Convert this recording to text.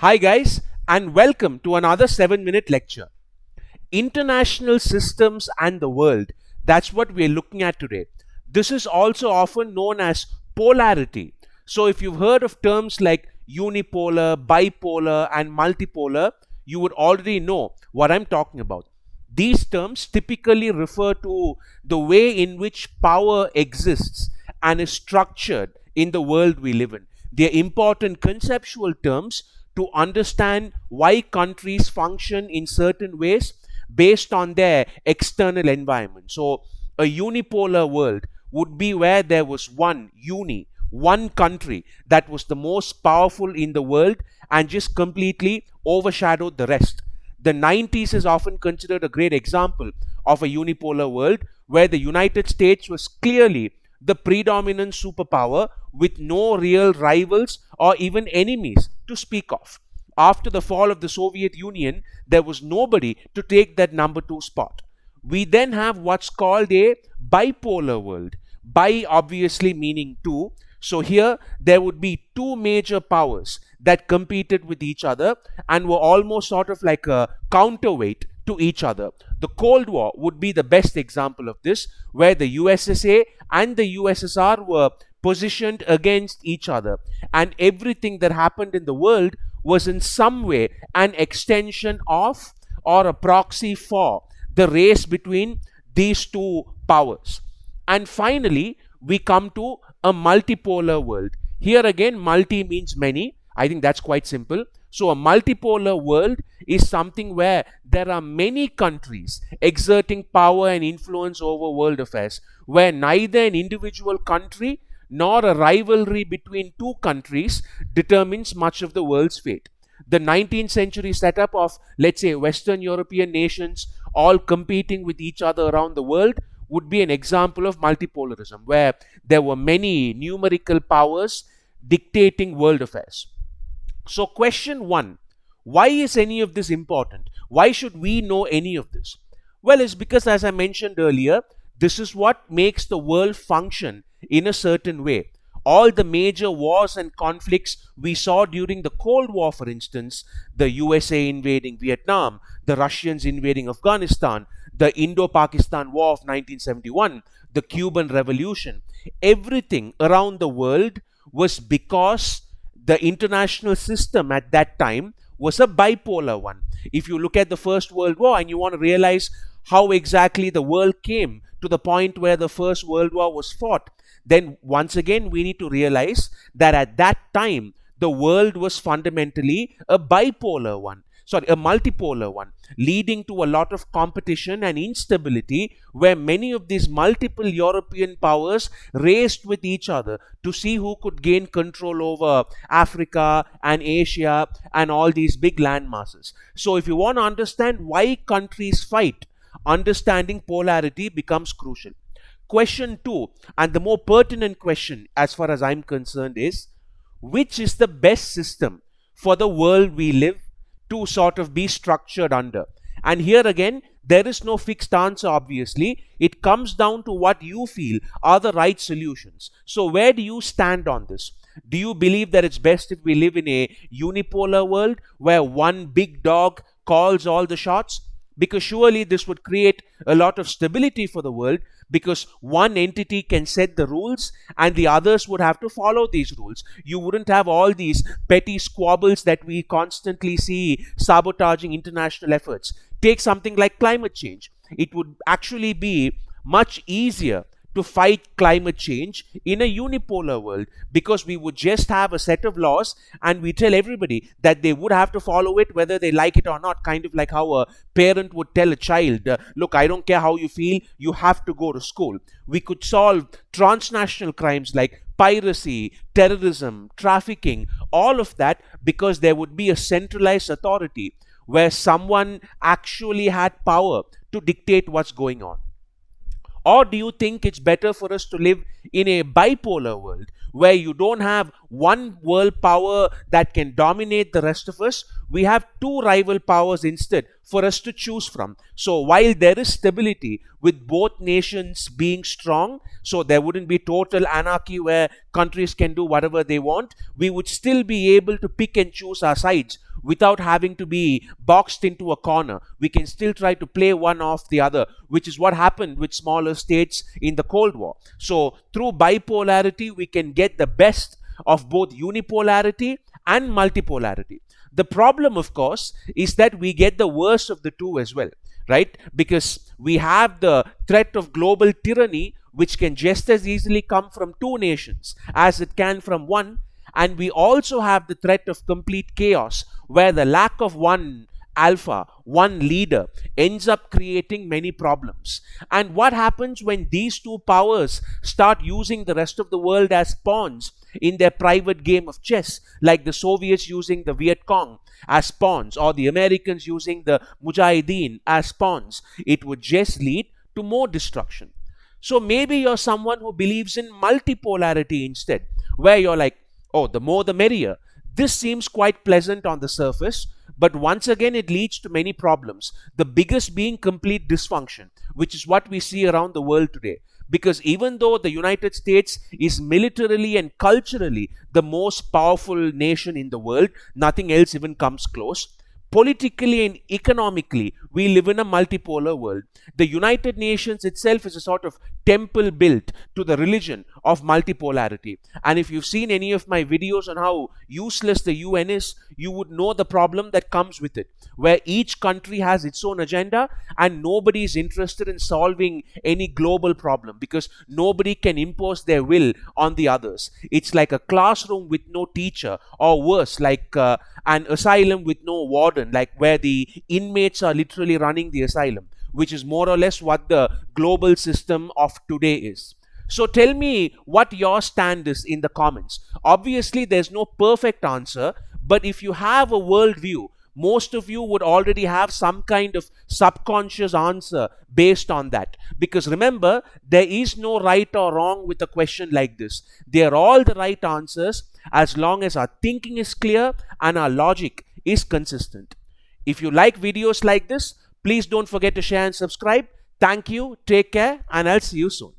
Hi guys, and welcome to another 7-minute lecture. International systems and the world. That's what we're looking at today. This is also often known as polarity. So if you've heard of terms like unipolar, bipolar and multipolar, you would already know what I'm talking about. These terms typically refer to the way in which power exists and is structured in the world we live in. They're important conceptual terms to understand why countries function in certain ways based on their external environment. So, a unipolar world would be where there was one country that was the most powerful in the world and just completely overshadowed the rest. The 90s is often considered a great example of a unipolar world where the United States was clearly the predominant superpower with no real rivals or even enemies to speak of. After the fall of the Soviet Union, there was nobody to take that number two spot. We then have what's called a bipolar world. Bi obviously meaning two. So here there would be two major powers that competed with each other and were almost sort of like a counterweight to each other. The Cold War would be the best example of this, where the USSA and the USSR were positioned against each other, and everything that happened in the world was in some way an extension of or a proxy for the race between these two powers. And finally, we come to a multipolar world. Here again, multi means many. I think that's quite simple. So a multipolar world is something where there are many countries exerting power and influence over world affairs, where neither an individual country nor a rivalry between two countries determines much of the world's fate. The 19th century setup of, let's say, Western European nations all competing with each other around the world would be an example of multipolarism, where there were many numerical powers dictating world affairs. So, question one, why is any of this important? Why should we know any of this? Well, it's because, as I mentioned earlier, this is what makes the world function in a certain way. All the major wars and conflicts we saw during the Cold War, for instance, the USA invading Vietnam, the Russians invading Afghanistan, the Indo-Pakistan War of 1971, the Cuban Revolution, everything around the world was because the international system at that time was a bipolar one. If you look at the First World War and you want to realize how exactly the world came to the point where the First World War was fought, then once again we need to realize that at that time the world was fundamentally a multipolar one, leading to a lot of competition and instability, where many of these multiple European powers raced with each other to see who could gain control over Africa and Asia and all these big land masses. So if you want to understand why countries fight, understanding polarity becomes crucial. Question two, and the more pertinent question as far as I'm concerned, is which is the best system for the world we live to sort of be structured under? And here again, there is no fixed answer, obviously. It comes down to what you feel are the right solutions. So where do you stand on this? Do you believe that it's best if we live in a unipolar world where one big dog calls all the shots? Because surely this would create a lot of stability for the world, because one entity can set the rules and the others would have to follow these rules. You wouldn't have all these petty squabbles that we constantly see sabotaging international efforts. Take something like climate change. It would actually be much easier to fight climate change in a unipolar world, because we would just have a set of laws and we tell everybody that they would have to follow it whether they like it or not, kind of like how a parent would tell a child, look, I don't care how you feel, you have to go to school. We could solve transnational crimes like piracy, terrorism, trafficking, all of that, because there would be a centralized authority where someone actually had power to dictate what's going on. Or do you think it's better for us to live in a bipolar world where you don't have one world power that can dominate the rest of us? we have two rival powers instead for us to choose from. So while there is stability with both nations being strong, so there wouldn't be total anarchy where countries can do whatever they want, we would still be able to pick and choose our sides without having to be boxed into a corner. We can still try to play one off the other, which is what happened with smaller states in the Cold War. So through bipolarity, we can get the best of both unipolarity and multipolarity. The problem, of course, is that we get the worst of the two as well, right? Because we have the threat of global tyranny, which can just as easily come from two nations as it can from one. And we also have the threat of complete chaos, where the lack of one alpha, one leader, ends up creating many problems. And what happens when these two powers start using the rest of the world as pawns in their private game of chess, like the Soviets using the Viet Cong as pawns, or the Americans using the Mujahideen as pawns? It would just lead to more destruction. So maybe you're someone who believes in multipolarity instead, where you're like, oh, the more the merrier. This seems quite pleasant on the surface, but once again it leads to many problems. The biggest being complete dysfunction, which is what we see around the world today. Because even though the United States is militarily and culturally the most powerful nation in the world, nothing else even comes close. Politically and economically, we live in a multipolar world. The United Nations itself is a sort of temple built to the religion of multipolarity. And if you've seen any of my videos on how useless the UN is, you would know the problem that comes with it, where each country has its own agenda and nobody is interested in solving any global problem because nobody can impose their will on the others. It's like a classroom with no teacher, or worse, like an asylum with no warden, like where the inmates are literally running the asylum, which is more or less what the global system of today is. So tell me what your stand is in the comments. Obviously, there's no perfect answer, but if you have a worldview, most of you would already have some kind of subconscious answer based on that. Because remember, there is no right or wrong with a question like this. They are all the right answers as long as our thinking is clear and our logic is consistent. If you like videos like this, please don't forget to share and subscribe. Thank you, take care, and I'll see you soon.